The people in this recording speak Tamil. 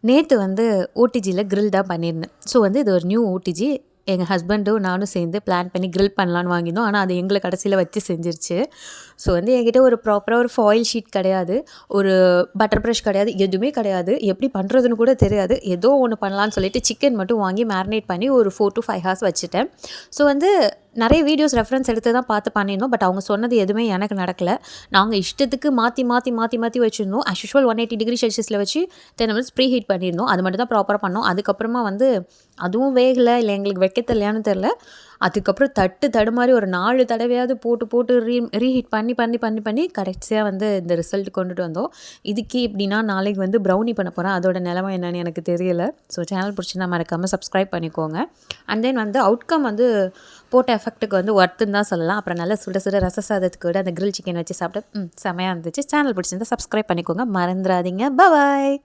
நேற்று வந்து ஓடிஜியில் grill தான் பண்ணியிருந்தேன். ஸோ வந்து இது ஒரு நியூ ஓடிஜி. எங்கள் ஹஸ்பண்டும் நானும் சேர்ந்து பிளான் பண்ணி grill பண்ணலான்னு வாங்கியிருந்தோம். ஆனால் அது எங்களை கடைசியில் வச்சு செஞ்சிருச்சு. ஸோ வந்து என்கிட்ட ஒரு ப்ராப்பராக ஒரு ஃபாயில் ஷீட் கிடையாது, ஒரு பட்டர் ப்ரஷ் கிடையாது, எதுவுமே கிடையாது. எப்படி பண்ணுறதுன்னு கூட தெரியாது. ஏதோ ஒன்று பண்ணலான்னு சொல்லிட்டு சிக்கன் மட்டும் வாங்கி மேரினேட் பண்ணி ஒரு 4 to 5 ஹார்ஸ் வச்சுட்டேன். ஸோ வந்து நிறைய வீடியோஸ் ரெஃபரன்ஸ் எடுத்து தான் பார்த்து பண்ணியிருந்தோம். பட் அவங்க சொன்னது எதுவுமே எனக்கு நடக்கலை. நாங்கள் இஷ்டத்துக்கு மாற்றி வச்சுருந்தோம். ஆஸ் யூஷுவல் 180 டிகிரி செல்சியஸில் வச்சு 10 மினிட்ஸ் ப்ரீ ஹீட் பண்ணியிருந்தோம். அது மட்டும் தான் ப்ராப்பராக பண்ணோம். அதுக்கப்புறமா வந்து அதுவும் வேகலை, இல்லை எங்களுக்கு வைக்க தெரியலையான்னு தெரில. அதுக்கப்புறம் தடுமாறி ஒரு 4 தடவையாவது போட்டு ரீஹீட் பண்ணி கடைசியாக வந்து இந்த ரிசல்ட் கொண்டுட்டு வந்தோம். இதுக்கே இப்படின்னா நாளைக்கு வந்து ப்ரௌனி பண்ண போகிறேன். அதோட நிலமை என்னன்னு எனக்கு தெரியல. ஸோ சேனல் பிடிச்சிருந்தா மறக்காமல் சப்ஸ்கிரைப் பண்ணிக்கோங்க. அண்ட் தென் வந்து அவுட்கம் வந்து போட்ட எஃபெக்ட்டுக்கு வந்து ஒர்த்துன்னு தான் சொல்லலாம். அப்புறம் நல்லா சுட சுட ரச சாதத்துக்கு விட அந்த கிரில் சிக்கன் வச்சு சாப்பிட்டு செமையாக இருந்துச்சு. சேனல் பிடிச்சிருந்தா சப்ஸ்கிரைப் பண்ணிக்கோங்க, மறந்துடாதீங்க. பாய்.